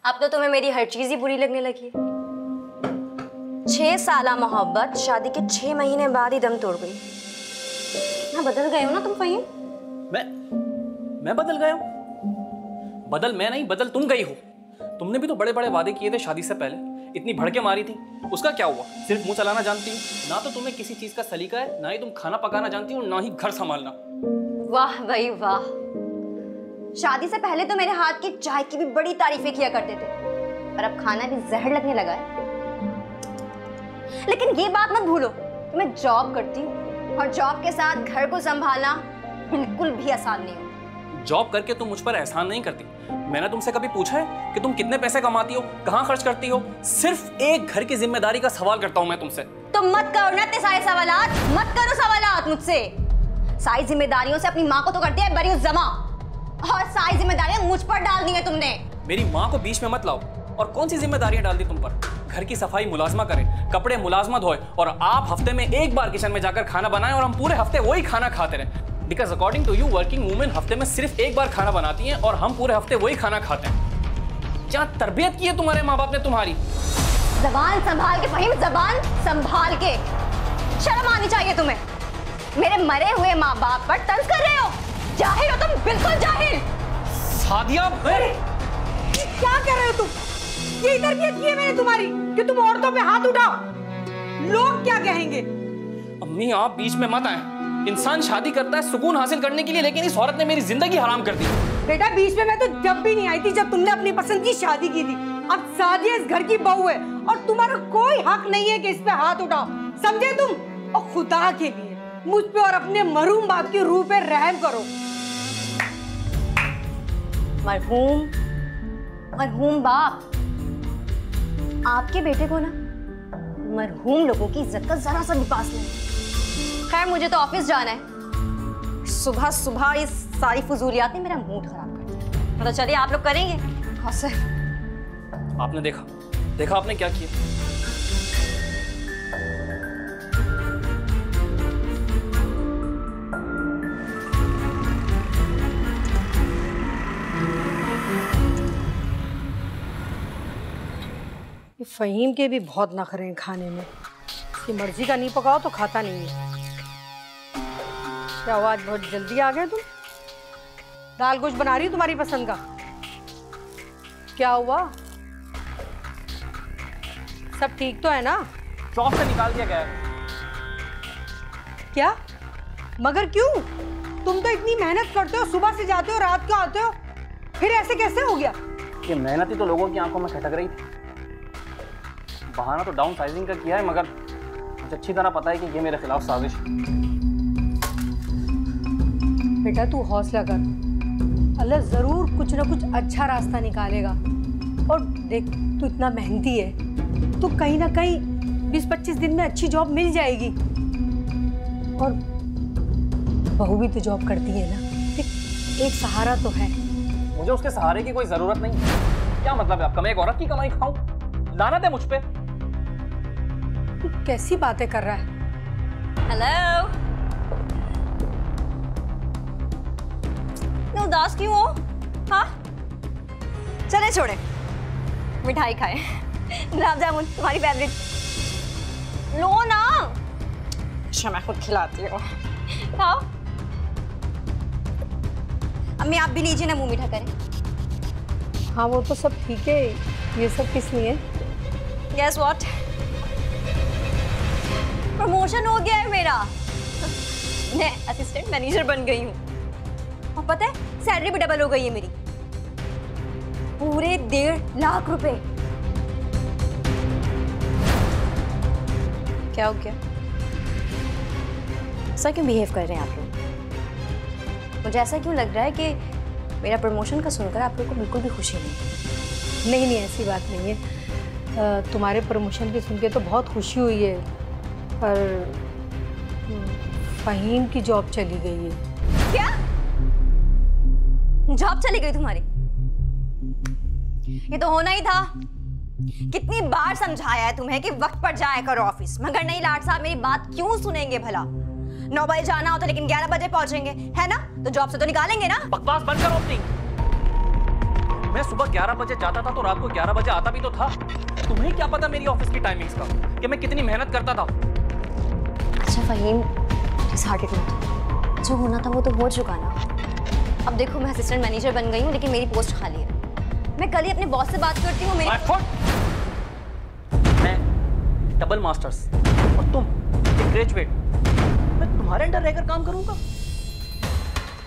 अब तो तुम्हें मेरी हर चीज ही बुरी लगने लगी है। 6 साल मोहब्बत शादी के 6 महीने बाद ही दम तोड़ गई। ना बदल गए हो ना तुम फहीम? मैं बदल गया हूँ? बदल मैं नहीं, बदल तुम गई हो। तुमने भी तो बड़े बड़े वादे किए थे शादी से पहले, इतनी भड़के मारी थी, उसका क्या हुआ? सिर्फ मुंह चलाना जानती हो, ना तो तुम्हें किसी चीज का सलीका है, ना ही तुम खाना पकाना जानती हो, ना ही घर संभालना। वाह भाई वाह, शादी से पहले तो मेरे हाथ की चाय की भी बड़ी तारीफें किया करते थे, और अब खाना भी जहर लगने लगा है। लेकिन ये बात मत भूलो कि मैं जॉब करती हूँ, और जॉब के साथ घर को संभालना बिल्कुल भी आसान नहीं हो। जॉब करके तुम मुझ पर एहसान नहीं करती। मैंने तुमसे कभी पूछा है कि तुम कितने पैसे कमाती हो, कहाँ खर्च करती हो? सिर्फ एक घर की जिम्मेदारी का सवाल करता हूँ मैं तुमसे। तो मत करो ना इतने सारे सवालात, मत करो सवालात मुझसे। सारी जिम्मेदारियों से अपनी माँ को तो कर दिया है बरी जमा, और सारी जिम्मेदारियां मुझ पर डाल दी है तुमने। मेरी माँ को बीच में मत लाओ। और कौन सी जिम्मेदारियां डाल दी तुम पर? घर की सफाई मुलाजमा करे, कपड़े मुलाजमा धोए, और आप हफ्ते में एक बार किचन में जाकर खाना बनाएं और हम पूरे हफ्ते वही खाना खाते रहे। Because according to you working women हफ्ते में सिर्फ एक बार खाना बनाती हैं और हम पूरे हफ्ते वही खाना खाते हैं। क्या तरबियत की है तुम्हारे माँ बाप ने तुम्हारी? जबान संभाल के फहीम, जबान संभाल के। शर्म आनी चाहिए तुम्हें। मेरे मरे हुए माँ बाप पर तंज कर रहे हो। जाहिल हो तुम, बिल्कुल जाहिल। सादिया, क्या कर रहे हो तुम? यही तरबियत की है मैंने तुम्हारी कि तुम औरतों पे हाथ उठाओ? लोग क्या कहेंगे? अम्मी आप बीच में मत आए। इंसान शादी करता है सुकून हासिल करने के लिए, लेकिन इस औरत ने मेरी जिंदगी हराम कर दी। बेटा बीच में मैं तो जब भी नहीं आई थी जब तुमने अपनी पसंद की शादी की थी। अब सादिया इस घर की बहू है और तुम्हारा कोई हक नहीं है कि इस पे हाथ उठाओ, समझे तुम? और खुदा के लिए मुझ पे और अपने मरहूम बाप की रूह पे रहम करो। मरहूम बाप? आपके बेटे को ना मरहूम लोगों की इज्जत का जरा सा भी पास नहीं। खैर मुझे तो ऑफिस जाना है। सुबह सुबह इस सारी फजूलियात ने मेरा मूड खराब कर दिया। मतलब चलिए आप लोग करेंगे। आपने देखा आपने क्या किया? ये फहीम के भी बहुत नखरे हैं खाने में। इसकी मर्जी का नहीं पकाओ तो खाता नहीं है। क्या हुआ, आज बहुत जल्दी आ गए तुम? दाल गोश्त बना रही हूँ तुम्हारी पसंद का। क्या हुआ, सब ठीक तो है ना? जॉब से निकाल दिया गया है। क्या? मगर क्यों? तुम तो इतनी मेहनत करते हो, सुबह से जाते हो रात को आते हो, फिर ऐसे कैसे हो गया? ये मेहनत ही तो लोगों की आंखों में खटक रही थी। बहाना तो डाउन साइजिंग का किया है, मगर मुझे अच्छी तरह पता है कि ये मेरे खिलाफ साजिश है। बेटा तू हौसला कर, अल्लाह जरूर कुछ ना कुछ अच्छा रास्ता निकालेगा। और देख तू इतना मेहनती है, तो कहीं ना कहीं 20-25 दिन में अच्छी जॉब मिल जाएगी। और बहू भी तो जॉब करती है ना, एक सहारा तो है। मुझे उसके सहारे की कोई जरूरत नहीं। क्या मतलब है आपका? मैं एक औरत की कमाई खाऊं? लानत है मुझ पे। तू कैसी बातें कर रहा है? हेलो, उदास क्यों हो? हाँ चले छोड़े, मिठाई खाए, गुलाब जामुन तुम्हारी फेवरेट। लो ना। अच्छा मैं खुद खिलाती हूँ, खाओ। अम्मी आप भी लीजिए ना, मुंह मीठा करें। हाँ वो तो सब ठीक है, ये सब किस लिए? Guess what? प्रमोशन हो गया है मेरा। मैं असिस्टेंट मैनेजर बन गई हूँ, और पता है सैलरी भी डबल हो गई है मेरी, पूरे 1.5 लाख रुपए। क्या हो गया? ऐसा क्यों बिहेव कर रहे हैं आप लोग? मुझे ऐसा क्यों लग रहा है कि मेरा प्रमोशन का सुनकर आप लोगों को बिल्कुल भी खुशी नहीं? नहीं ऐसी बात नहीं है। तुम्हारे प्रमोशन की सुन के तो बहुत खुशी हुई है, पर फहीम की जॉब चली गई है। क्या? जॉब चली गई तुम्हारी? ये तो होना ही था। कितनी बार समझाया है तुम्हें कि वक्त पर जाया करो ऑफिस, मगर नहीं लाट साहब, मेरी बात क्यों सुनेंगे भला? 9 बजे जाना हो तो लेकिन 11 बजे पहुंचेंगे, है ना? तो जॉब से तो निकालेंगे ना। बकवास बंद करो अपनी। मैं सुबह 11 बजे जाता था तो रात को 11 बजे आता भी तो था। तुम्हें क्या पता मेरी ऑफिस की टाइमिंग्स का, कि मैं कितनी मेहनत करता था। अच्छा फहीम, डिसहार्टेड मत, जो होना था वो तो हो चुका ना। अब देखो मैं असिस्टेंट मैनेजर बन गई हूँ, लेकिन मेरी पोस्ट खाली है। मैं कल ही अपने बॉस से बात करती हूँ। मेरी मैं डबल मास्टर्स और तुम एक ग्रेजुएट, मैं तुम्हारे अंडर रहकर काम करूंगा?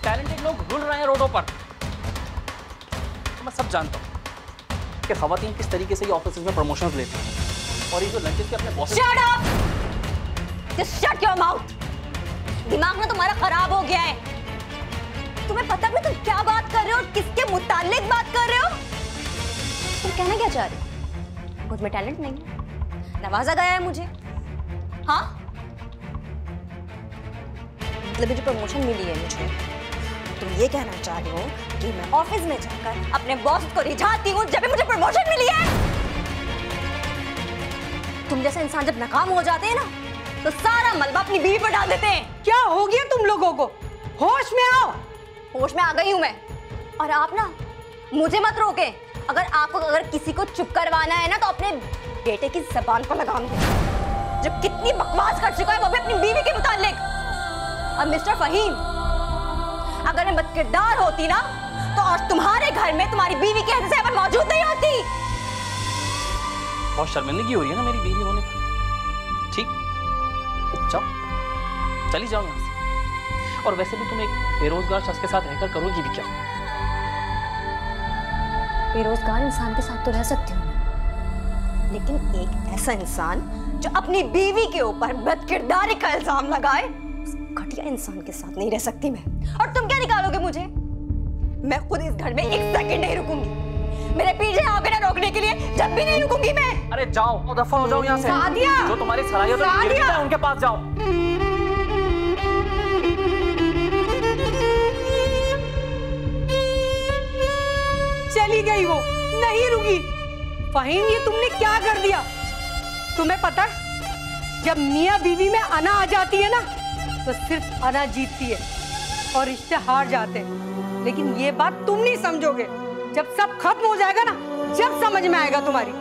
टैलेंटेड लोग रुल रहे हैं रोडों पर। तो मैं सब जानता हूँ कि खवातीन किस तरीके से ये ऑफिस में प्रमोशंस लेती हैं, और ये जो लंचेस के अपने boss. Shut up! Just shut your mouth. दिमाग ना तुम्हारा खराब हो गया है। तुम्हें पता भी तुम क्या बात कर रहे हो और किसके मुतालिक बात कर रहे हो? तुम कहना क्या चाह रहे हो? मुझ में टैलेंट नहीं है, नवाजा गया है मुझे। हाँ, मतलब जो प्रमोशन मिली है मुझे, तुम ये कहना चाह रहे हो कि मैं ऑफिस में जाकर अपने बॉस को रिझाती हूँ जब भी मुझे प्रमोशन मिली है? तुम जैसे इंसान जब नाकाम हो जाते हैं ना, तो सारा मलबा अपनी बीवी पर डाल देते हैं। क्या हो गया तुम लोगों को? होश में आओ। होश में आ गई हूं मैं, और आप ना मुझे मत रोके। अगर किसी को चुप करवाना है ना, तो अपने बेटे की जबान पर लगाम दे, जो कितनी बकवास कर चुका है, वो भी अपनी बीवी के मुतालिक। और मिस्टर फहीम, अगर मैं बदकिरदार होती ना, तो आज तुम्हारे घर में तुम्हारी बीवी की हैसियत से मैं मौजूद नहीं होती। बहुत शर्मिंदगी हो रही है ना मेरी बीवी होने पर। ठीक, जाओ, चली जाओ यहाँ से। और वैसे भी तुम एक बेरोजगार शख्स के साथ रहकर करोगी भी क्या? बेरोजगार इंसान के साथ तो रह सकती हूँ, लेकिन एक ऐसा इंसान जो अपनी बीवी के ऊपर बदकिरदारी का इल्जाम लगाए, उस घटिया इंसान के साथ नहीं रह सकती मैं। और तुम क्या निकालोगे मुझे? मैं खुद इस घर में एक सेकंड नहीं रुकूंगी। मेरे पीछे आओगे ना रोकने के लिए, जब भी नहीं रुकूंगी मैं। अरे जाओ, दफा हो जाओ यहाँ से। सादिया! जो तुम्हारी सलाहियत है उनके पास जाओ। चली गई वो, नहीं रुकी। फहीम, ये तुमने क्या कर दिया? तुम्हें पता, जब मियाँ बीवी में अना आ जाती है ना, तो सिर्फ अना जीतती है और रिश्ते हार जाते हैं। लेकिन ये बात तुम नहीं समझोगे। जब सब खत्म हो जाएगा ना, जब समझ में आएगा तुम्हारी।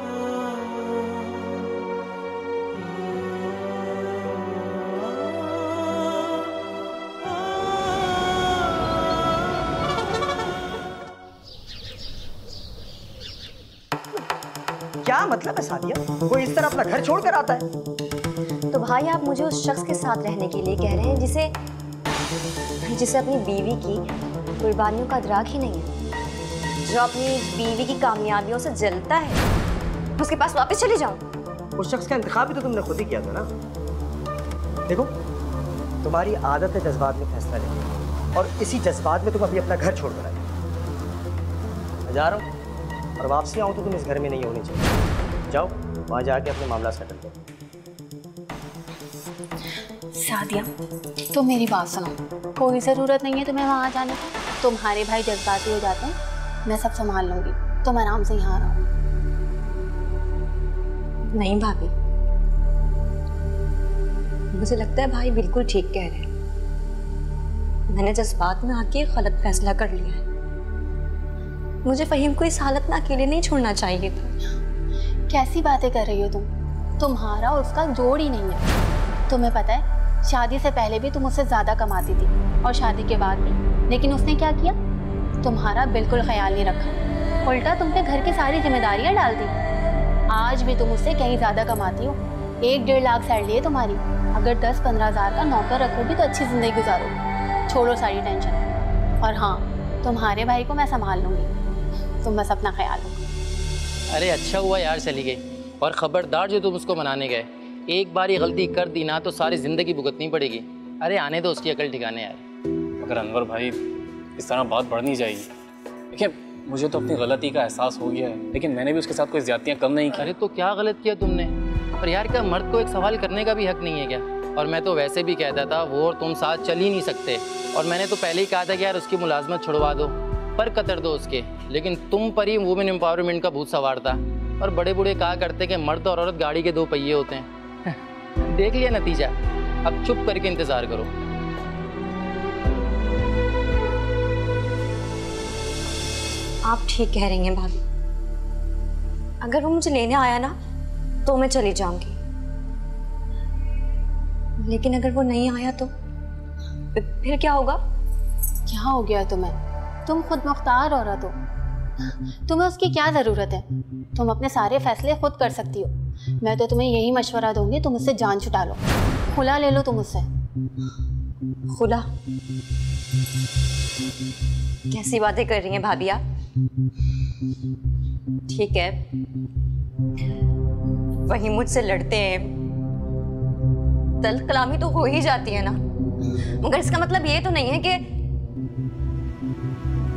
क्या मतलब है सादिया? कोई इस तरह अपना घर छोड़ कर आता है? तो भाई, आप मुझे उस शख्स के साथ रहने के लिए कह रहे हैं जिसे अपनी बीवी की कुर्बानियों का इदराक ही नहीं है, जो अपनी बीवी की कामयाबियों से जलता है। उसके पास वापस चली जाऊं? उस शख्स का इंतखाब भी तो तुमने खुद ही किया था ना। देखो, तुम्हारी आदत है जज्बात में फैसला लेने, और इसी जज्बात में तुम अभी अपना घर छोड़ कर आए। मैं जा रहा हूँ, और वापसी आऊँ तो तुम इस घर में नहीं होनी चाहिए। जाओ, वहाँ जाके अपने मामला सेटल करो। सादिया, तुम मेरी बात सुनो। कोई ज़रूरत नहीं है तुम्हें वहाँ जाने की। तुम्हारे भाई जज्बाती हो जाते हैं, मैं सब संभाल लूँगी। तुम आराम से यहाँ रहो। नहीं भाभी, मुझे लगता है भाई बिल्कुल ठीक कह रहे हैं। मैंने जज्बात में आके गलत फैसला कर लिया है। मुझे फहीम को इस हालत में अकेले नहीं छोड़ना चाहिए था। कैसी बातें कर रही हो तुम? तुम्हारा और उसका जोड़ ही नहीं है। तुम्हें पता है, शादी से पहले भी तुम उससे ज़्यादा कमाती थी, और शादी के बाद भी। लेकिन उसने क्या किया? तुम्हारा बिल्कुल ख्याल नहीं रखा, उल्टा तुम पे घर की सारी जिम्मेदारियाँ डाल दी। आज भी तुम उससे कहीं ज़्यादा कमाती हो। 1-1.5 लाख सैलरी है तुम्हारी। अगर 10-15 हज़ार का नौकर रखोगी तो अच्छी ज़िंदगी गुजारोगी। छोड़ो सारी टेंशन। और हाँ, तुम्हारे भाई को मैं संभाल लूँगी, तुम बस अपना ख्याल रखो। अरे अच्छा हुआ यार चली गई। और ख़बरदार जो तुम उसको मनाने गए, एक बार ये गलती कर दी ना तो सारी ज़िंदगी भुगतनी पड़ेगी। अरे आने दो उसकी अकल ठिकाने यार। मगर अनवर भाई, इस तरह बात बढ़ नहीं जाएगी। देखिए, मुझे तो अपनी गलती का एहसास हो गया है, लेकिन मैंने भी उसके साथ कोई ज़्यादतियाँ कम नहीं की। अरे तो क्या गलत किया तुमने? पर यार, क्या मर्द को एक सवाल करने का भी हक नहीं है क्या? और मैं तो वैसे भी कहता था वो और तुम साथ चल ही नहीं सकते। और मैंने तो पहले ही कहा था कि यार उसकी मुलाजमत छुड़वा दो, पर कतर दो उसके। लेकिन तुम पर ही वुमेन एम्पावरमेंट का भूत सवार था। और बड़े बूढ़े कहा करते कि मर्द और औरत गाड़ी के 2 पहिए होते हैं। देख लिया नतीजा। अब चुप करके इंतज़ार करो। आप ठीक कह रही हैं भाभी। अगर वो मुझे लेने आया ना तो मैं चली जाऊंगी, लेकिन अगर वो नहीं आया तो फिर क्या होगा? क्या हो गया तुम्हें? तुम खुद मुख्तार औरत हो, तुम्हें उसकी क्या ज़रूरत है? तुम अपने सारे फैसले खुद कर सकती हो। मैं तो तुम्हें यही मशवरा दूंगी, तुम उससे जान छुटा लो, खुला ले लो तुम उससे। खुला? कैसी बातें कर रही हैं भाभी आप? ठीक है, वही मुझसे लड़ते हैं, तल्ख कलामी तो हो ही जाती है ना, मगर इसका मतलब ये तो नहीं है कि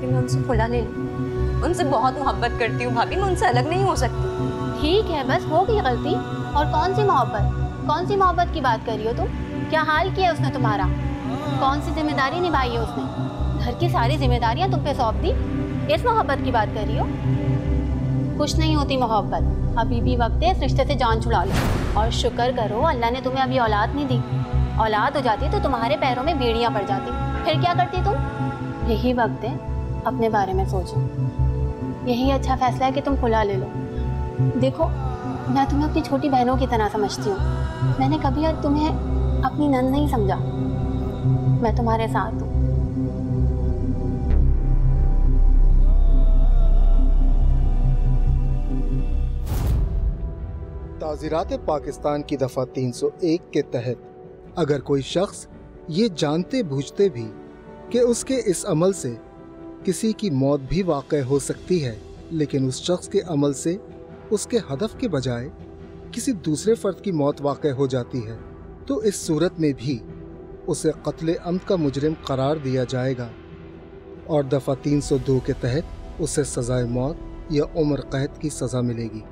मैं उनसे खुला ले लूं। उनसे बहुत मोहब्बत करती हूँ भाभी, मैं उनसे अलग नहीं हो सकती। ठीक है, बस हो गई गलती। और कौन सी मोहब्बत? कौन सी मोहब्बत की बात कर रही हो तुम? क्या हाल किया उसने तुम्हारा? कौन सी जिम्मेदारी निभाई है उसने? घर की सारी जिम्मेदारियां तुम पे सौंप दी, इस मोहब्बत की बात कर रही हो? कुछ नहीं होती मोहब्बत, अभी भी वक्त है इस रिश्ते से जान छुड़ा लो। और शुक्र करो अल्लाह ने तुम्हें अभी औलाद नहीं दी, औलाद हो जाती तो तुम्हारे पैरों में बेड़ियां पड़ जाती, फिर क्या करती तुम? यही वक्त है अपने बारे में सोचो, यही अच्छा फैसला है कि तुम खुला ले लो। देखो, मैं तुम्हें अपनी छोटी बहनों की तरह समझती हूँ, मैंने कभी तुम्हें अपनी नंद नहीं समझा। मैं तुम्हारे साथ हूँ। ताज़ीरात पाकिस्तान की दफ़ा 301 के तहत अगर कोई शख्स ये जानते बूझते भी कि उसके इस अमल से किसी की मौत भी वाक़ई हो सकती है, लेकिन उस शख्स के अमल से उसके हदफ के बजाय किसी दूसरे फ़र्द की मौत वाक़ई हो जाती है, तो इस सूरत में भी उसे क़त्ल अम्द का मुजरिम करार दिया जाएगा और दफ़ा 302 के तहत उसे सज़ाए मौत या उम्र कैद की सज़ा मिलेगी।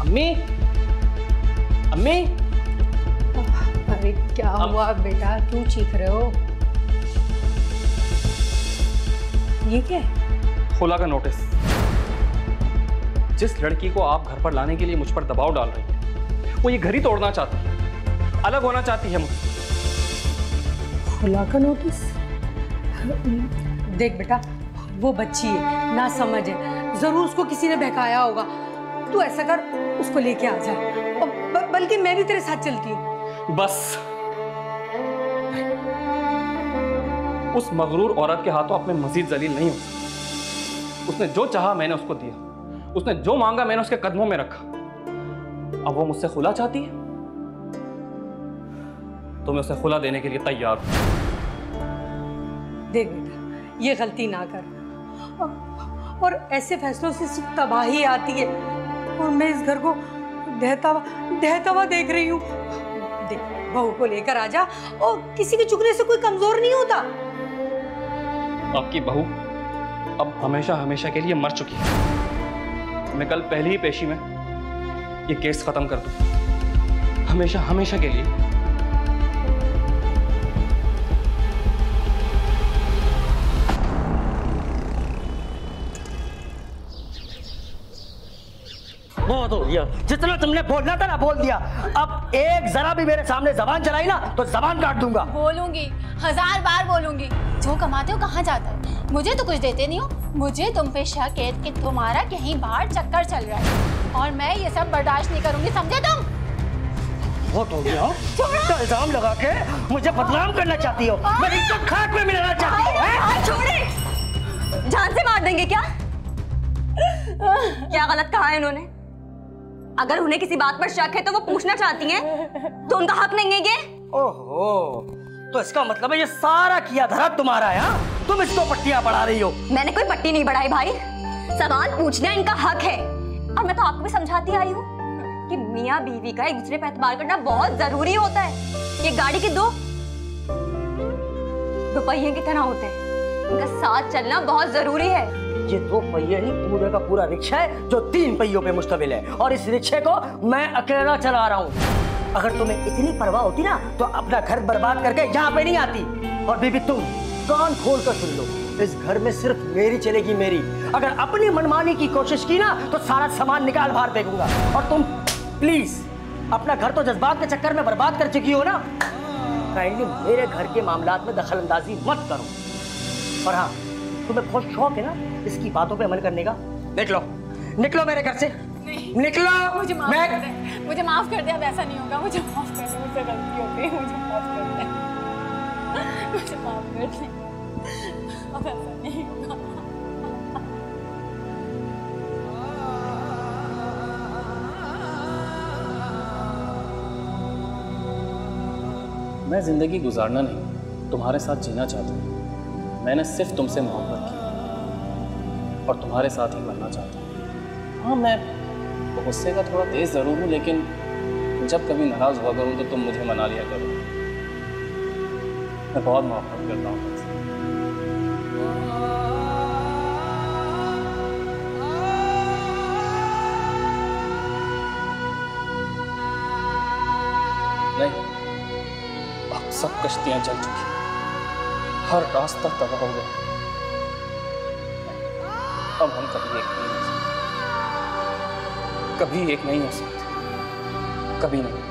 अम्मी, अम्मी, अरे क्या हुआ बेटा, क्यों चीख रहे हो? ये क्या है? खुला का नोटिस। जिस लड़की को आप घर पर लाने के लिए मुझ पर दबाव डाल रही हैं, वो ये घर ही तोड़ना चाहती है, अलग होना चाहती है मुझसे। खुला का नोटिस? देख बेटा, वो बच्ची है, ना समझ है, जरूर उसको किसी ने बहकाया होगा। तू ऐसा कर, उसको लेके आ जा, बल्कि मैं भी तेरे साथ चलती हूँ। बस उस मगरूर औरत के हाथों अब मैं मजीद जलील नहीं हूं। उसने जो चाहा मैंने उसको दिया, उसने जो मांगा मैंने उसके कदमों में रखा। अब वो मुझसे खुला चाहती है तो मैं उसे खुला देने के लिए तैयार हूं। देख बेटा, ये गलती ना कर, और ऐसे फैसलों से सिर्फ तबाही आती है, और मैं इस घर को ढहता हुआ देख रही हूँ। देख, बहू को लेकर आजा, और किसी के चुगने से कोई कमजोर नहीं होता। आपकी बहू अब हमेशा हमेशा के लिए मर चुकी है। मैं कल पहली ही पेशी में ये केस खत्म कर दूं, हमेशा हमेशा के लिए। बहुत हो गया, जितना तुमने बोलना था ना बोल दिया। अब एक जरा भी मेरे सामने जबान चलाई ना तो जबान काट दूंगा। बोलूंगी, 1000 बार बोलूंगी। जो कमाते हो कहाँ जाता है? मुझे तो कुछ देते नहीं हो। मुझे तुम पे शक है कि तुम्हारा कहीं बाहर चक्कर चल रहा है, और मैं ये सब बर्दाश्त नहीं करूंगी, समझे तुम? बहुत हो गया, तो इल्जाम लगा के मुझे बदनाम करना चाहती हो, मेरी इज्जत खाक में मिलाना चाहती हो। छोड़े, जान से मार देंगे क्या? क्या गलत कहा है उन्होंने? अगर उन्हें किसी बात पर शक है तो वो पूछना चाहती हैं, तो उनका हक नहीं है ये? ओहो, तो इसका मतलब है ये सारा किया धरा तुम्हारा है? हाँ? तुम इसको पट्टियां बढ़ा रही हो। मैंने कोई पट्टी नहीं बढ़ाई भाई, सवाल पूछना इनका हक है। और मैं तो आपको भी समझाती आई हूँ कि मियाँ बीवी का एक दूसरे पर एतबार करना बहुत जरूरी होता है। ये गाड़ी के दो पहिए की तरह होते हैं, इनका साथ चलना बहुत जरूरी है। ये 2 पहिए नहीं, पूरे का पूरा रिक्शा है जो 3 पहियों पे मुश्तमिल है, और इस रिक्शे को मैं अकेला चला रहा हूँ। अगर तुम्हें इतनी परवाह होती ना तो अपना घर बर्बाद करके यहाँ पे नहीं आती। और बीबी तुम कान खोल कर सुन लो, इस घर में सिर्फ मेरी चलेगी, मेरी। अगर अपनी मनमानी की कोशिश की ना तो सारा सामान निकाल बाहर फेंकूंगा। और तुम प्लीज अपना घर तो जज्बात के चक्कर में बर्बाद कर चुकी हो ना, काइंडली मेरे घर के मामलात में दखल अंदाजी मत करो। और हाँ, तुम्हें बहुत शौक है ना इसकी बातों पे अमल करने का, निकलो निकलो मेरे घर से, निकलो। मुझे माफ कर दे, मुझे माफ कर दे, अब ऐसा नहीं होगा। मुझे माफ कर दे, मुझसे गलती हो गई, मुझे माफ कर दे, मुझे माफ कर दे, अब ऐसा नहीं होगा। मैं जिंदगी गुजारना नहीं, तुम्हारे साथ जीना चाहता हूँ। मैंने सिर्फ तुमसे मोहब्बत की और तुम्हारे साथ ही मरना चाहता हूँ। हाँ, मैं गुस्से का थोड़ा तेज जरूर हूँ, लेकिन जब कभी नाराज हुआ करूँ तो तुम मुझे मना लिया करो। मैं बहुत मोहब्बत करता हूँ तुमसे। नहीं, अब सब कश्तियां जल चुकी, हर रास्ता तबाह हो गया। अब हम कभी एक नहीं हो सकते, कभी एक नहीं हो सकते, कभी नहीं।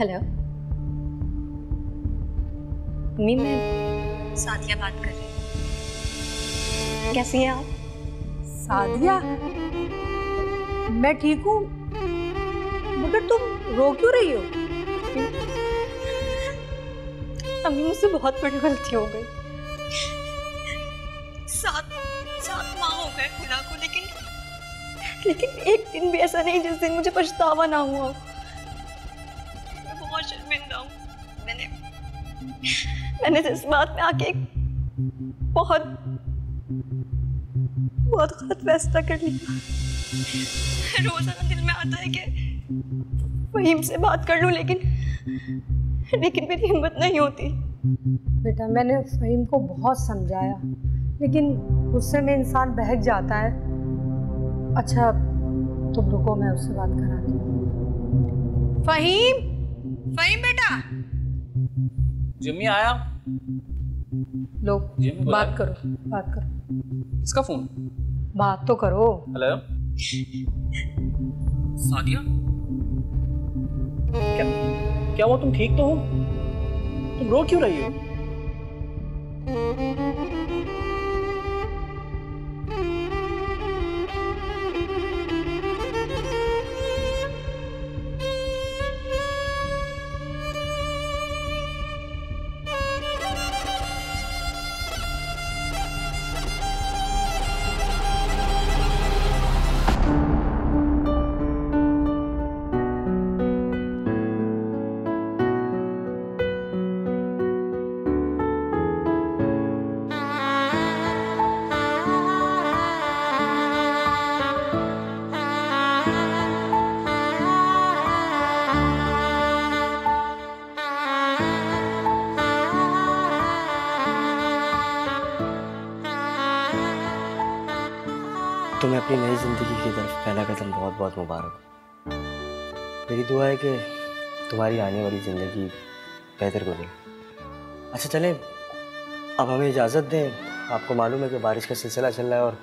हेलो मम्मी, मैं सादिया बात कर रही हूँ। कैसी हैं आप? सादिया, मैं ठीक हूँ, मगर तुम रो क्यों रही हो? अम्मी, मुझसे बहुत बड़ी गलती हो गई। 7 माह हो गए खुदा को, लेकिन एक दिन भी ऐसा नहीं जिस दिन मुझे पछतावा ना हुआ। बहुत शर्मिंदा हूँ। मैंने इस बात में आके बहुत गलत फैसला कर लिया। रोजाना दिल में आता है कि फहीम से बात कर लूं, लेकिन मेरी हिम्मत नहीं होती। बेटा, मैंने फहीम को बहुत समझाया, लेकिन गुस्से में इंसान बहक जाता है। अच्छा, तुम रुको, मैं उससे बात कराती हूँ। फहीम, फहीम बेटा। जिम्मी आया। लो, जिम्मी बात करो। इसका फोन, बात तो करो। हेलो सादिया, क्या हुआ? तुम ठीक तो हो? तुम रो क्यों रही हो? तुम्हें अपनी नई जिंदगी की तरफ पहला कदम बहुत बहुत मुबारक। मेरी दुआ है कि तुम्हारी आने वाली ज़िंदगी बेहतर गुजरे। अच्छा चलें, अब हमें इजाज़त दें। आपको मालूम है कि बारिश का सिलसिला चल रहा है और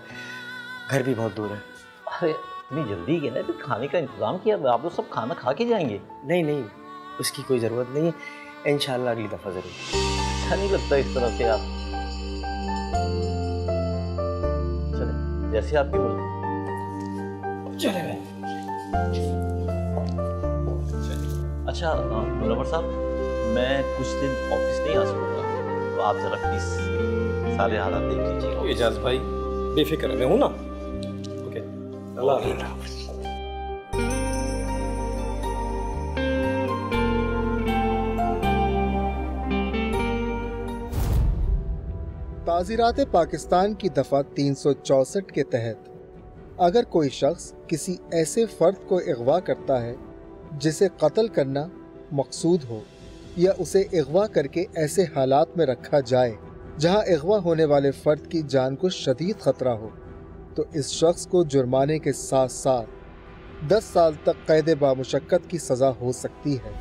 घर भी बहुत दूर है। अरे इतनी जल्दी क्या है, फिर खाने का इंतज़ाम किया, आप लोग सब खाना खा के जाएंगे? नहीं, उसकी कोई ज़रूरत नहीं है, इंशाल्लाह अगली दफ़ा ज़रूर। अच्छा नहीं लगता इस तरह से आप। चले, जैसे आपकी मर्जी। चले भाई। अच्छा मुनव्वर साहब, मैं कुछ दिन ऑफिस नहीं आ सकूँगा, तो आप ज़रा प्लीज़ सारे हालात देख लीजिए। एजाज भाई बेफिक्र मैं हूँ ना। ओके, अल्लाह हाफ़िज़। ताज़ीरात पाकिस्तान की दफ़ा 364 के तहत अगर कोई शख्स किसी ऐसे फ़र्द को अगवा करता है जिसे कत्ल करना मकसूद हो या उसे अगवा करके ऐसे हालात में रखा जाए जहां अगवा होने वाले फ़र्द की जान को शदीद ख़तरा हो, तो इस शख्स को जुर्माने के साथ साथ 10 साल तक कैद बामुशक्कत की सज़ा हो सकती है।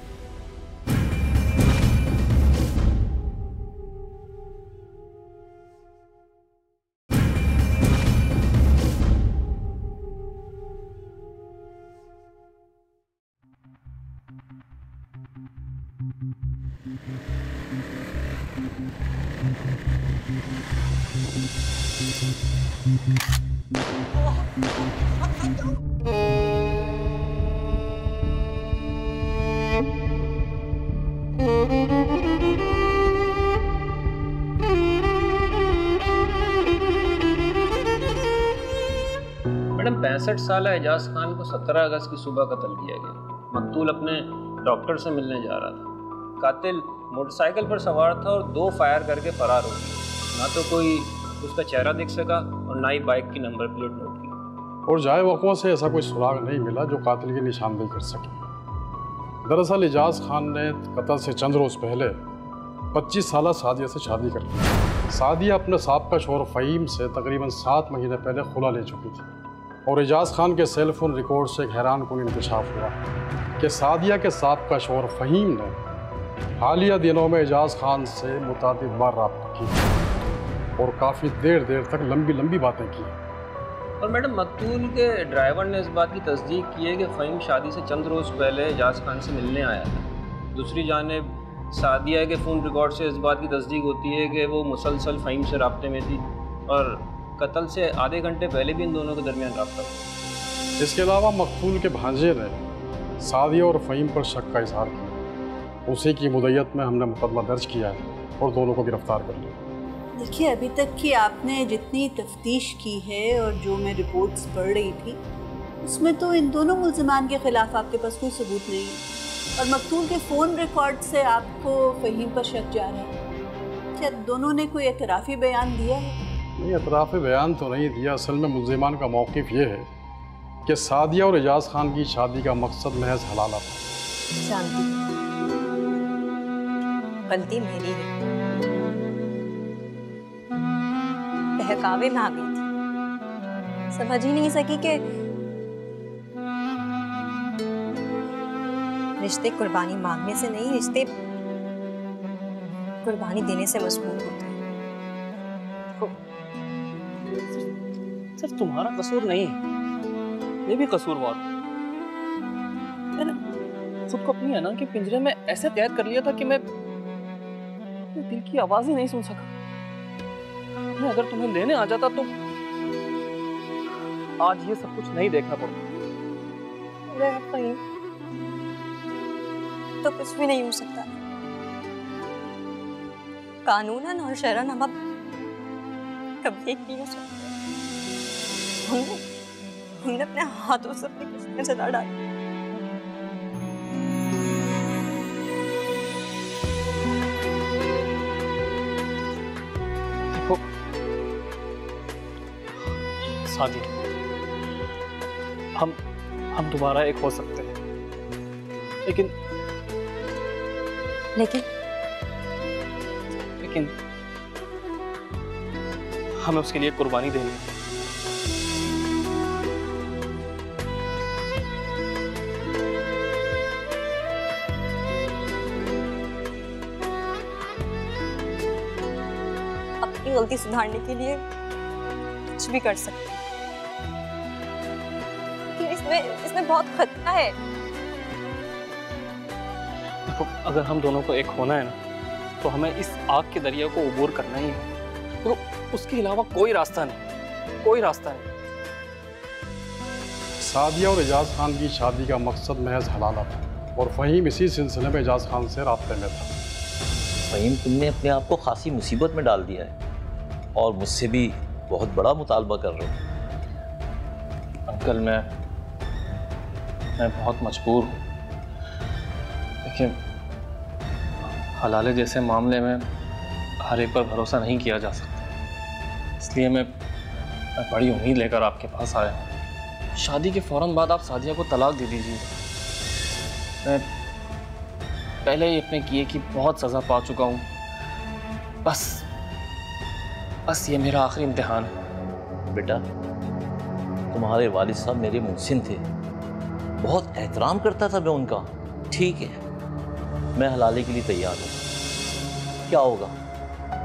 मैडम 65 साल एजाज खान को 17 अगस्त की सुबह कत्ल किया गया। मकतूल अपने डॉक्टर से मिलने जा रहा था। कातिल मोटरसाइकिल पर सवार था और 2 फायर करके फरार हो गया। ना तो कोई उसका चेहरा दिख सका और ना ही बाइक की नंबर प्लेट नोट की। और जाए वक़्फ़ों से ऐसा कोई सुराग नहीं मिला जो कातिल की निशानदेही कर सके। दरअसल एजाज खान ने कत्ल से चंद रोज़ पहले 25 साल सादिया से शादी कर ली। सादिया अपने साबका शौहर फ़हीम से तकरीबन 7 महीने पहले खुला ले चुकी थी और एजाज खान के सेल फ़ोन रिकॉर्ड से एक हैरानकुन इंकशाफ हुआ कि सादिया के साबका शौहर फ़हीम ने हालिया दिनों में एजाज खान से मुतादिद बार रब्ता की और काफ़ी देर तक लंबी बातें की। और मैडम मकतूल के ड्राइवर ने इस बात की तस्दीक की है कि फ़हीम शादी से चंद रोज़ पहले एजाज खान से मिलने आया था। दूसरी जानिब सादिया के फ़ोन रिकॉर्ड से इस बात की तस्दीक होती है कि वो मुसलसल फ़हीम से राब्ते में थी और कत्ल से आधे घंटे पहले भी इन दोनों के दरमियान रब्ता हुआ। इसके अलावा मकतूल के भांजे ने सादिया और फ़हीम पर शक का इजहार किया। उसी की मुद्दत में हमने मुकदमा दर्ज किया है और दोनों को गिरफ्तार कर लिया। देखिए, अभी तक की आपने जितनी तफ्तीश की है और जो मैं रिपोर्ट्स पढ़ रही थी उसमें तो इन दोनों मुल्ज़िमान के ख़िलाफ़ आपके पास कोई सबूत नहीं है और मकतूल के फ़ोन रिकॉर्ड से आपको फ़हीम पर शक जा रहा है। क्या दोनों ने कोई एतराफ़ी बयान दिया है? नहीं, एतराफ़ी बयान तो नहीं दिया। असल में मुल्ज़िमान का मौक़िफ़ ये है कि सादिया और एजाज खान की शादी का मकसद महज हलाला था। शांति, गलती मेरी है, बहकावे में आ गई थी, समझ ही नहीं सकी कि रिश्ते कुर्बानी मांगने से नहीं, रिश्ते कुर्बानी देने से मजबूत होते हैं। सिर्फ तुम्हारा कसूर नहीं, मैं भी कसूरवार हूँ। मैंने खुद को अपनी अना के पिंजरे में ऐसे कैद कर लिया था कि मैं अपने दिल की आवाज ही नहीं सुन सका। मैं अगर तुम्हें लेने आ जाता तो आज ये सब कुछ नहीं देखना पड़ता। तो कुछ भी नहीं हो सकता। कानूनन और शरअन हम कभी एक नहीं हो सकते। हमने अपने हाथों से अपनी किस्मत जला डाली। देखो सादिया, हम दोबारा एक हो सकते हैं, लेकिन हमें उसके लिए कुर्बानी देनी है। अपनी गलती सुधारने के लिए कुछ भी कर सकते हैं, लेकिन इसमें बहुत खतरा है। देखो, अगर हम दोनों को एक होना है ना, तो हमें इस आग के दरिया को उबूर करना ही है। तो उसके अलावा कोई रास्ता नहीं, कोई रास्ता नहीं। सादिया और एजाज खान की शादी का मकसद महज हलाला था और फ़हीम इसी सिलसिले में एजाज खान से राब्ते में था। फ़हीम, तुमने अपने आप को खासी मुसीबत में डाल दिया है और मुझसे भी बहुत बड़ा मुतालबा कर रहे हो। अंकल, मैं बहुत मजबूर हूँ, लेकिन हलाले जैसे मामले में हर एक पर भरोसा नहीं किया जा सकता। इसलिए मैं बड़ी उम्मीद लेकर आपके पास आया हूँ। शादी के फ़ौरन बाद आप सादिया को तलाक दे दीजिए। मैं पहले ही अपने किए की बहुत सज़ा पा चुका हूँ। बस ये मेरा आखिरी इम्तिहान है। बेटा, तुम्हारे वालिद साहब मेरे मुहसिन थे, बहुत एहतराम करता था मैं उनका। ठीक है, मैं हलाले के लिए तैयार हूँ। क्या होगा,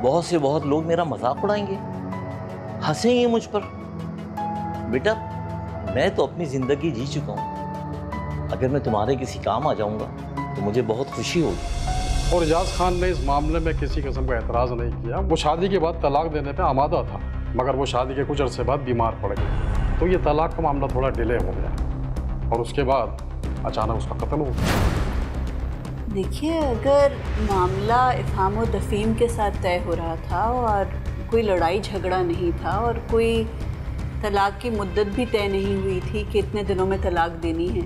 बहुत से बहुत लोग मेरा मजाक उड़ाएंगे, हंसेंगे मुझ पर। बेटा, मैं तो अपनी ज़िंदगी जी चुका हूँ। अगर मैं तुम्हारे किसी काम आ जाऊँगा तो मुझे बहुत खुशी होगी। और एजाज खान ने इस मामले में किसी किस्म का एतराज़ नहीं किया। वो शादी के बाद तलाक देने पे आमादा था, मगर वो शादी के कुछ अरसे बाद बीमार पड़ गया, तो ये तलाक का मामला थोड़ा डिले हो गया और उसके बाद अचानक उसका कत्ल हो गया। देखिए, अगर मामला इफ़हाम और तफ़हीम के साथ तय हो रहा था और कोई लड़ाई झगड़ा नहीं था और कोई तलाक की मुद्दत भी तय नहीं हुई थी कि इतने दिनों में तलाक देनी है,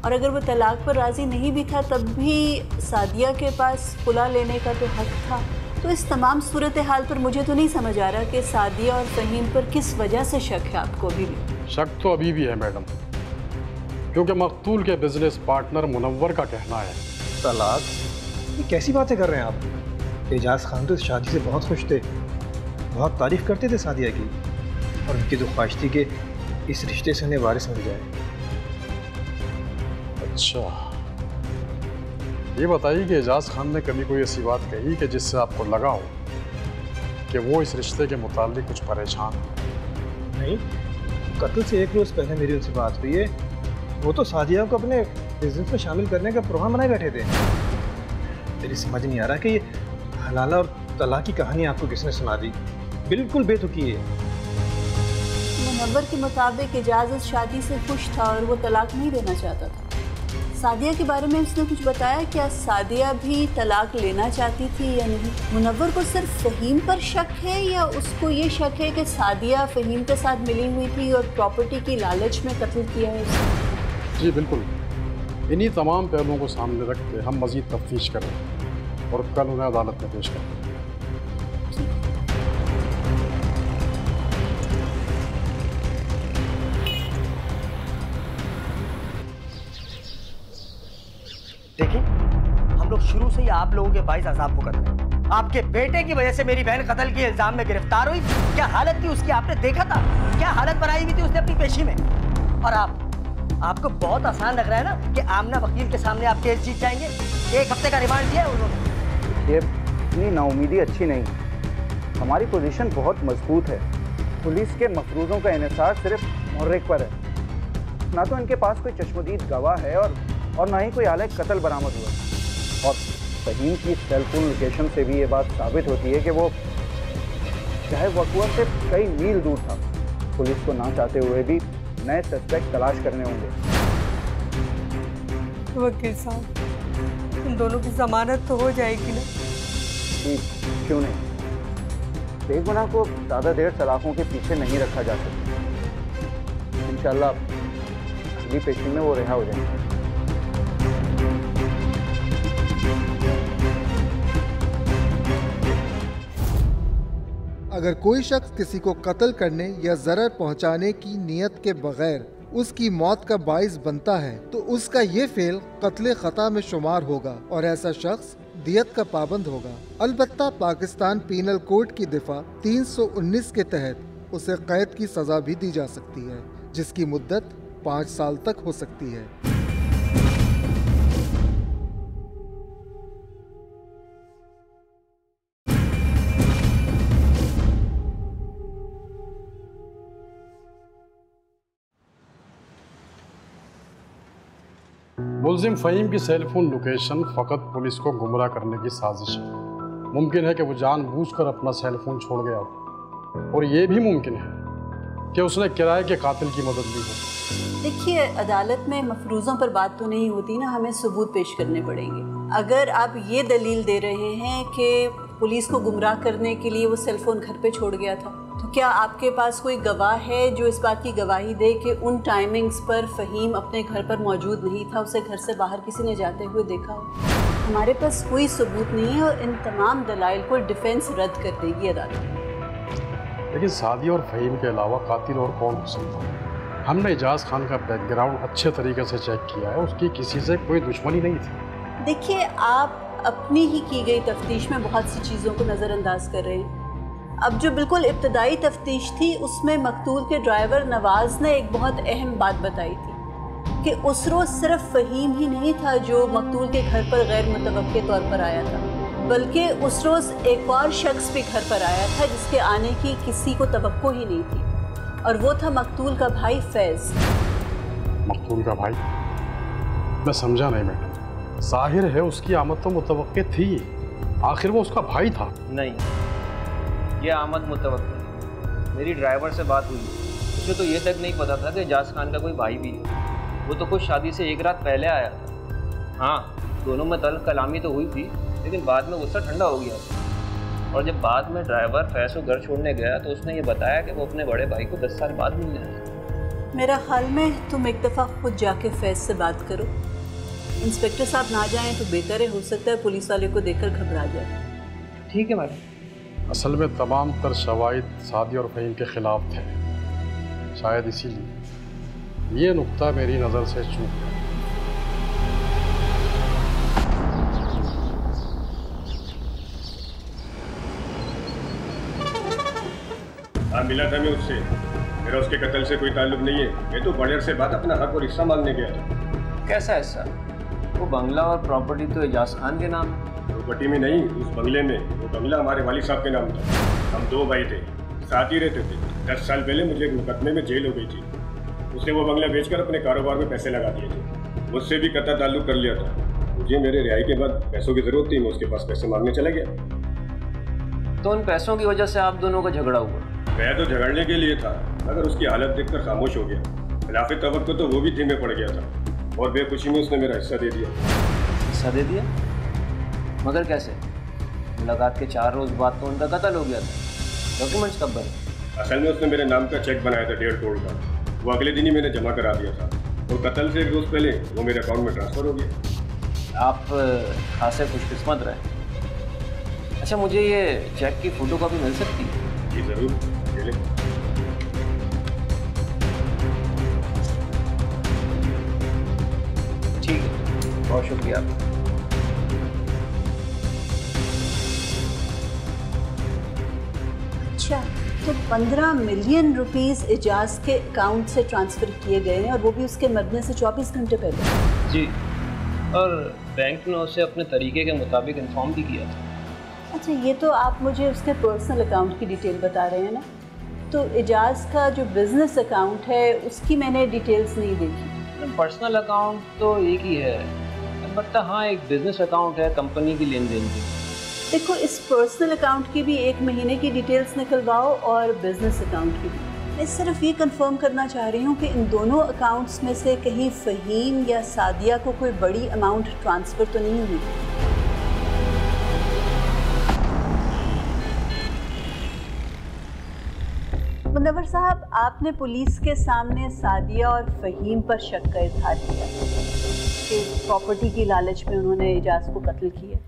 और अगर वो तलाक पर राज़ी नहीं भी था तब भी सादिया के पास खुला लेने का तो हक था, तो इस तमाम सूरत हाल पर मुझे तो नहीं समझ आ रहा कि सादिया और फ़हीम पर किस वजह से शक है आपको अभी भी। शक तो अभी भी है मैडम, क्योंकि मकतूल के बिजनेस पार्टनर मुनव्वर का कहना है तलाक। ये कैसी बातें कर रहे हैं आप? एजाज खान तो इस शादी से बहुत खुश थे, बहुत तारीफ़ करते थे सादिया की, और उनकी तो ख्वाहिश थी कि इस रिश्ते से उन्हें वारिस मिल जाए। अच्छा, ये बताइए कि एजाज खान ने कभी कोई ऐसी बात कही कि जिससे आपको लगा हो कि वो इस रिश्ते के मुताल्लिक कुछ परेशान है? नहीं, कत्ल से एक रोज़ पहले मेरी उनसे बात हुई है। वो तो सादिया को अपने बिजनेस में शामिल करने का प्रोग्राम बनाए बैठे थे। मेरी समझ नहीं आ रहा कि ये हलाला और तलाक की कहानी आपको किसने सुना दी। बिल्कुल बेतुकी है। मुनव्वर के मुताबिक एजाज इस शादी से खुश था और वो तलाक नहीं देना चाहता था। सादिया के बारे में उसने कुछ बताया? क्या सादिया भी तलाक लेना चाहती थी या नहीं? मुनव्वर को सिर्फ फ़हीम पर शक है या उसको ये शक है कि सादिया फ़हीम के साथ मिली हुई थी और प्रॉपर्टी की लालच में कत्ल किया है उसने? जी बिल्कुल, इन्हीं तमाम पहलुओं को सामने रख के हम मज़ीद तफ्तीश करें और कल उन्हें अदालत में पेश करें। देखिए, हम लोग शुरू से ही आप लोगों के बाइस अजाब भुगत रहे हैं। आपके बेटे की वजह से मेरी बहन कत्ल के इल्जाम में गिरफ्तार हुई। क्या हालत थी उसकी, आपने देखा था? क्या हालत बनाई हुई थी उसने अपनी पेशी में। और आपको बहुत आसान लग रहा है ना कि आमना वकील के सामने आप केस जीत जाएंगे। 1 हफ्ते का रिमांड दिया है उन्होंने। ये इतनी नाउमीदी अच्छी नहीं। हमारी पोजीशन बहुत मजबूत है। पुलिस के मफरूज़ों का इन्हिसार सिर्फ मुहर्रिक पर है। ना तो इनके पास कोई चश्मदीद गवाह है और ना ही कोई आले कत्ल बरामद हुआ। और फ़हीम की सेल फोन लोकेशन से भी ये बात साबित होती है कि वो चाहे वक़्त से कई मील दूर था, पुलिस को ना चाहते हुए भी नए सस्पेक्ट तलाश करने होंगे। वकील साहब, उन दोनों की जमानत तो हो जाएगी ना? जी, क्यों नहीं। बेगुनाह को ज़्यादा देर सलाखों के पीछे नहीं रखा जा सकता। इंशाल्लाह अगली पेशी में वो रिहा हो जाएंगे। अगर कोई शख्स किसी को कत्ल करने या जरर पहुंचाने की नियत के बगैर उसकी मौत का बाइस बनता है तो उसका ये फेल कत्ल खता में शुमार होगा और ऐसा शख्स दियत का पाबंद होगा। अलबत्ता पाकिस्तान पीनल कोड की दिफा 319 के तहत उसे कैद की सजा भी दी जा सकती है, जिसकी मुद्दत 5 साल तक हो सकती है। मुलजिम फ़हीम की सेल फोन लोकेशन फ़कत पुलिस को गुमराह करने की साजिश है। मुमकिन है कि वो जानबूझकर अपना सेल फोन छोड़ गया हो, और ये भी मुमकिन है कि उसने किराए के कातिल की मदद ली हो। देखिए, अदालत में मफरूज़ों पर बात तो नहीं होती ना, हमें सबूत पेश करने पड़ेंगे। अगर आप ये दलील दे रहे हैं कि पुलिस को गुमराह करने के लिए वो सेल फोन घर पे छोड़ गया था, तो क्या आपके पास कोई गवाह है जो इस बात की गवाही दे कि उन टाइमिंग्स पर फ़हीम अपने घर पर मौजूद नहीं था, उसे घर से बाहर किसी ने जाते हुए देखा हो? हमारे पास कोई सबूत नहीं है और इन तमाम दलाइल को डिफेंस रद्द कर देगी अदालत। लेकिन सादिया और फ़हीम के अलावा कातिल और कौन हो सकता है? हमने एजाज खान का बैकग्राउंड अच्छे तरीके से चेक किया है, उसकी किसी से कोई दुश्मनी नहीं थी। देखिए, आप अपनी ही की गई तफ्तीश में बहुत सी चीज़ों को नज़रअंदाज कर रहे हैं। अब जो बिल्कुल इब्तदाई तफ्तीश थी उसमें मकतूल के ड्राइवर नवाज़ ने एक बहुत अहम बात बताई थी कि उस रोज़ सिर्फ फ़हीम ही नहीं था जो मकतूल के घर पर गैर मुतवक्के तौर पर आया था, बल्कि उस रोज़ एक और शख्स भी घर पर आया था जिसके आने की किसी को तवक्को ही नहीं थी, और वो था मकतूल का भाई फैज़। मकतूल का भाई? मैं समझा नहीं मैडम। जाहिर है उसकी आमद तो मुतवक्के थी, आखिर वो उसका भाई था। नहीं, ये आमद मुतवक्के। मेरी ड्राइवर से बात हुई, मुझे तो ये तक नहीं पता था कि एजाज खान का कोई भाई भी है। वो तो कुछ शादी से एक रात पहले आया था। हाँ, दोनों में तल्ख कलामी तो हुई थी, लेकिन बाद में गुस्सा ठंडा हो गया था। और जब बाद में ड्राइवर फैज़ को घर छोड़ने गया तो उसने ये बताया कि वो अपने बड़े भाई को 10 साल बाद मिलने आया। मेरा ख्याल में तुम एक दफ़ा खुद जाके फैज़ से बात करो। इंस्पेक्टर साहब ना जाएं तो बेहतर है, हो सकता है पुलिस वाले को देखकर घबरा जाए। ठीक है मैडम। असल में तमाम तर शवाहिद सादिया और फ़हीम के ख़िलाफ़ थे, शायद इसीलिए ये नुक्ता मेरी नज़र से चूक गया। हाँ, मिला था मैं उससे। मेरा उसके कत्ल से कोई ताल्लुक नहीं है। मैं तो बड़े से बात अपना हक और हिस्सा मांगने गया था। कैसा हिस्सा? वो बंगला और प्रॉपर्टी तो एजाज खान के नाम है। प्रॉपर्टी में नहीं, उस बंगले में। वो बंगला हमारे वालिद साहब के नाम था। हम 2 भाई थे, साथ ही रहते थे। 10 साल पहले मुझे एक मुकदमे में जेल हो गई थी। उसने वो बंगला बेचकर अपने कारोबार में पैसे लगा दिए थे। मुझसे भी कतई ताल्लुक कर लिया था। मुझे मेरे रिहाई के बाद पैसों की ज़रूरत थी, मैं उसके पास पैसे मांगने चला गया। तो उन पैसों की वजह से आप दोनों का झगड़ा हुआ? मैं तो झगड़ने के लिए था, मगर उसकी हालत देखकर खामोश हो गया। खिलाफ तवक्को तो वो भी धीमे पड़ गया था, और बेखुशी में उसने मेरा हिस्सा दे दिया। हिस्सा दे दिया? मगर कैसे? मुलाकात के 4 रोज़ बाद तो उनका कत्ल हो गया था। डॉक्यूमेंट्स कब बने? असल में उसने मेरे नाम का चेक बनाया था 1.5 करोड़ का। वो अगले दिन ही मैंने जमा करा दिया था, और कत्ल से 1 रोज़ पहले वो मेरे अकाउंट में ट्रांसफ़र हो गया। आप खासे खुशकिस्मत रहे। अच्छा, मुझे ये चेक की फ़ोटोकॉपी मिल सकती है? जी ज़रूर, ले लें। ठीक है, बहुत शुक्रिया आपका। अच्छा, तो 15 मिलियन रुपीस एजाज के अकाउंट से ट्रांसफ़र किए गए हैं, और वो भी उसके मरने से 24 घंटे पहले। जी, और बैंक ने उसे अपने तरीके के मुताबिक इन्फॉर्म भी किया था। अच्छा, ये तो आप मुझे उसके पर्सनल अकाउंट की डिटेल बता रहे हैं ना? तो एजाज का जो बिज़नेस अकाउंट है उसकी मैंने डिटेल्स नहीं देखी। पर्सनल अकाउंट तो एक ही है, अलबत्ता हाँ एक बिज़नेस अकाउंट है कंपनी की लेन देन की। देखो, इस पर्सनल अकाउंट की भी 1 महीने की डिटेल्स निकलवाओ और बिज़नेस अकाउंट की भी। मैं सिर्फ ये कंफर्म करना चाह रही हूँ कि इन दोनों अकाउंट्स में से कहीं फ़हीम या सादिया को कोई बड़ी अमाउंट ट्रांसफ़र तो नहीं हुई। मुनव्वर साहब, आपने पुलिस के सामने सादिया और फ़हीम पर शक का इजहार किया कि प्रॉपर्टी की लालच में उन्होंने एजाज को कत्ल किया।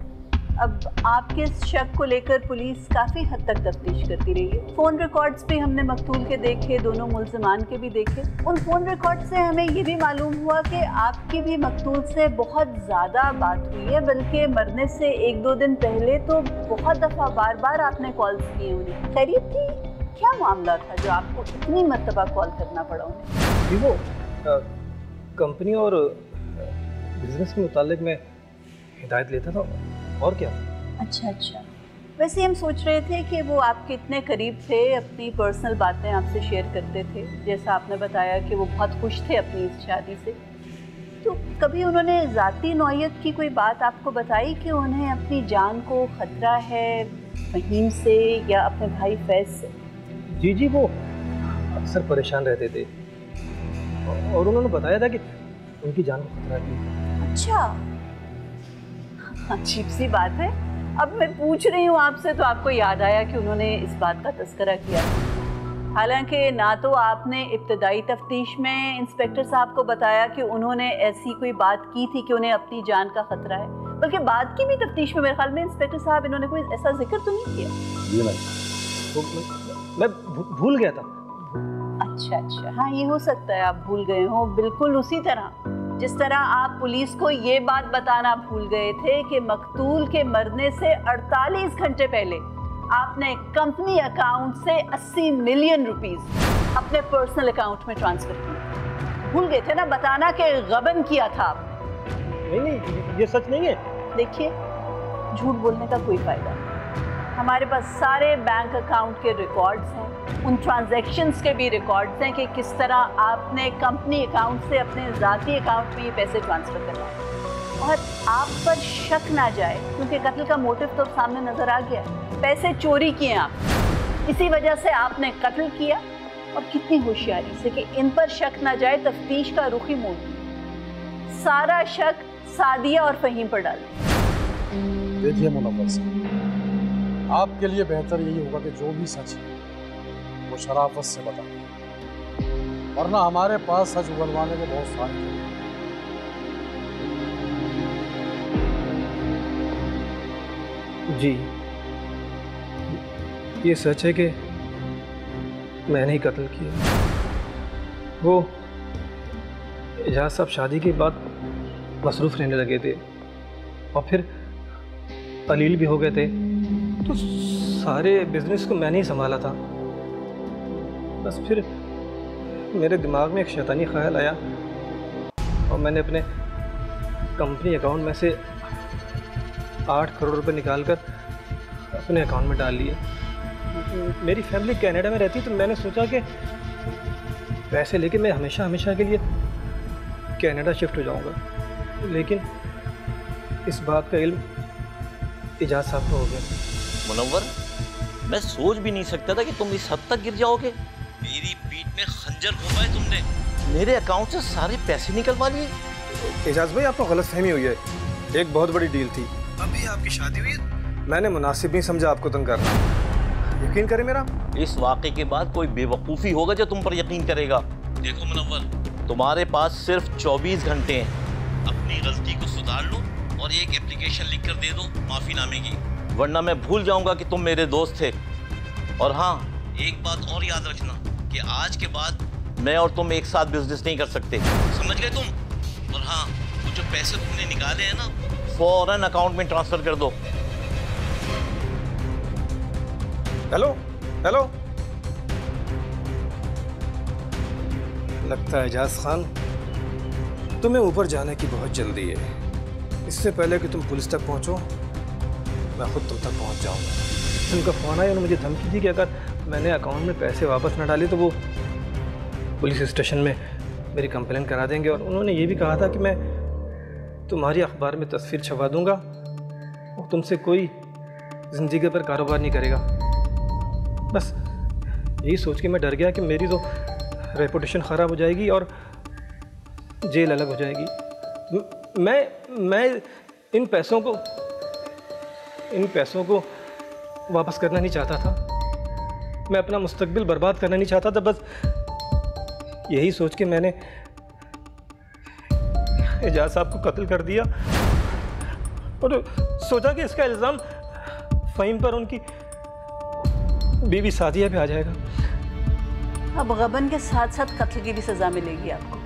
अब आपके इस शक को लेकर पुलिस काफ़ी हद तक तफ्तीश करती रही है। फ़ोन रिकॉर्ड्स भी हमने मकतूल के देखे, दोनों मुल्ज़िमान के भी देखे। उन फ़ोन रिकॉर्ड से हमें ये भी मालूम हुआ कि आपकी भी मकतूल से बहुत ज़्यादा बात हुई है, बल्कि मरने से 1-2 दिन पहले तो बहुत दफ़ा बार बार आपने कॉल्स किए उन्हें। खैरियत थी? क्या मामला था जो आपको इतनी मर्तबा कॉल करना पड़ा उन्हें? वो कंपनी और बिजनेस के मुतालिक मैं हिदायत लेता था, और क्या। अच्छा, वैसे हम सोच रहे थे कि वो आपके इतने करीब थे, अपनी पर्सनल बातें आपसे शेयर करते थे, जैसा आपने बताया कि वो बहुत खुश थे अपनी इस शादी से। तो कभी उन्होंने ज़ाती नौयत की कोई बात आपको बताई कि उन्हें अपनी जान को ख़तरा है फ़हीम से या अपने भाई फैज़ से? जी, वो अक्सर परेशान रहते थे, और उन्होंने बताया था कि उनकी जान को खतरा है। अच्छा, अजीब सी बात है। अब मैं पूछ रही हूँ आपसे तो आपको याद आया कि उन्होंने इस बात का तज़किरा किया। हालांकि ना तो आपने इब्तदाई तफ्तीश में इंस्पेक्टर साहब को बताया कि उन्होंने ऐसी कोई बात की थी कि उन्हें अपनी जान का खतरा है, बल्कि बाद की भी तफ्तीश में मेरे ख्याल में इंस्पेक्टर साहब इन्होंने कोई ऐसा जिक्र तो नहीं किया। जी मैम, तो मैं भूल गया था। अच्छा, हाँ ये हो सकता है आप भूल गए हो, बिल्कुल उसी तरह जिस तरह आप पुलिस को ये बात बताना भूल गए थे कि मकतूल के मरने से 48 घंटे पहले आपने कंपनी अकाउंट से 80 मिलियन रुपीस अपने पर्सनल अकाउंट में ट्रांसफर किए। भूल गए थे ना बताना कि गबन किया था आपने। नहीं, ये सच नहीं है। देखिए, झूठ बोलने का कोई फायदा नहीं। हमारे पास सारे बैंक अकाउंट के रिकॉर्ड्स हैं, उन ट्रांजैक्शंस के भी रिकॉर्ड्स हैं कि किस तरह आपने कंपनी अकाउंट से अपने ज़ाती अकाउंट में ये पैसे ट्रांसफ़र करवाए। और आप पर शक ना जाए, क्योंकि कत्ल का मोटिव तो सामने नज़र आ गया है। पैसे चोरी किए आप, इसी वजह से आपने कत्ल किया, और कितनी होशियारी से कि इन पर शक ना जाए, तफ्तीश का रुख ही मोड़ दिया। सारा शक सादिया और फ़हीम पर डाल दिया। देखिए मुनव्वर साहब, आपके लिए बेहतर यही होगा कि जो भी सच है वो शराफत से बता, वरना हमारे पास सच उगलवाने के बहुत सारे हैं। जी, ये सच है कि मैंने ही कत्ल किया। वो एजाज साहब शादी के बाद मसरूफ़ रहने लगे थे और फिर अलील भी हो गए थे, तो सारे बिजनेस को मैंने ही संभाला था। बस फिर मेरे दिमाग में एक शैतानी ख्याल आया और मैंने अपने कंपनी अकाउंट में से 8 करोड़ रुपए निकालकर अपने अकाउंट में डाल लिए। मेरी फैमिली कनाडा में रहती, तो मैंने सोचा कि पैसे लेके मैं हमेशा के लिए कनाडा शिफ्ट हो जाऊंगा, लेकिन इस बात का इल्म एजाज साहब को हो गया। मुनव्वर, मैं सोच भी नहीं सकता था कि तुम इस हद तक गिर जाओगे। मेरी पीठ में खंजर घुमाए तुमने, मेरे अकाउंट से सारे पैसे निकलवा लिए। एजाज भाई, आपको गलतफहमी हुई है। एक बहुत बड़ी डील थी, अभी आपकी शादी हुई है, मैंने मुनासिब नहीं समझा आपको तंग करना। यकीन करें मेरा, इस वाक़े के बाद कोई बेवकूफ़ी होगा जो तुम पर यकीन करेगा। देखो मुनव्वर, तुम्हारे पास सिर्फ 24 घंटे हैं, अपनी गलती को सुधार लो और एक एप्लीकेशन लिख कर दे दो माफ़ीनामे की, वरना मैं भूल जाऊंगा कि तुम मेरे दोस्त थे। और हाँ, एक बात और याद रखना कि आज के बाद मैं और तुम एक साथ बिजनेस नहीं कर सकते, समझ गए तुम? और हाँ, वो जो पैसे तुमने निकाले हैं ना, फौरन अकाउंट में ट्रांसफर कर दो। हेलो हेलो, लगता है एजाज खान तुम्हें ऊपर जाने की बहुत जल्दी है। इससे पहले कि तुम पुलिस तक पहुंचो, मैं खुद तुम तक पहुंच जाऊंगा। उनका फ़ोन आया, उन्होंने मुझे धमकी दी कि अगर मैंने अकाउंट में पैसे वापस न डाले तो वो पुलिस स्टेशन में मेरी कंप्लेन करा देंगे। और उन्होंने ये भी कहा था कि मैं तुम्हारी अखबार में तस्वीर छपवा दूंगा और तुमसे कोई ज़िंदगी पर कारोबार नहीं करेगा। बस यही सोच के मैं डर गया कि मेरी तो रेपुटेशन ख़राब हो जाएगी और जेल अलग हो जाएगी। मैं इन पैसों को वापस करना नहीं चाहता था। मैं अपना मुस्तकबिल बर्बाद करना नहीं चाहता था। बस यही सोच के मैंने एजाज साहब को कत्ल कर दिया और सोचा कि इसका इल्ज़ाम फ़हीम पर उनकी बीवी सादिया पे आ जाएगा। अब गबन के साथ साथ कत्ल की भी सज़ा मिलेगी आपको।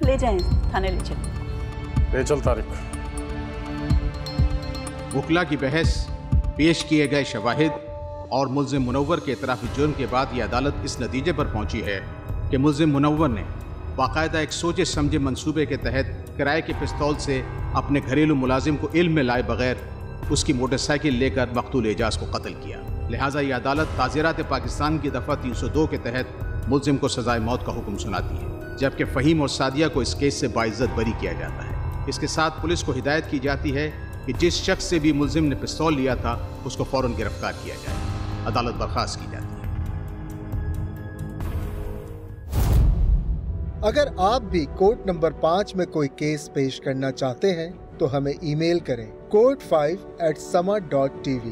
ले जाएं, थाने ले चलें। ले चल तारिक। वकला की बहस, पेश किए गए शवाहिद और मुल्ज़िम मुनव्वर के इतराफ़ी जुर्म के बाद ये अदालत इस नतीजे पर पहुंची है कि मुल्ज़िम मुनव्वर ने बाकायदा एक सोचे समझे मंसूबे के तहत किराए के पिस्तौल से अपने घरेलू मुलाजिम को इल्म में लाए बगैर उसकी मोटरसाइकिल लेकर मकतूल एजाज को कत्ल किया। लिहाजा ये अदालत ताज़ीरात पाकिस्तान की दफ़ा 302 के तहत मुल्ज़िम को सज़ाए मौत का हुक्म सुनाती है, जबकि फ़हीम और सादिया को इस केस से बाइज्जत बरी किया जाता है। इसके साथ पुलिस को हिदायत की जाती है कि जिस शख्स से भी मुल्ज़िम ने पिस्तौल लिया था उसको फ़ौरन गिरफ्तार किया जाए। अदालत बर्खास्त की जाती है। अगर आप भी कोर्ट नंबर 5 में कोई केस पेश करना चाहते हैं तो हमें ईमेल करें court5@sama.tv।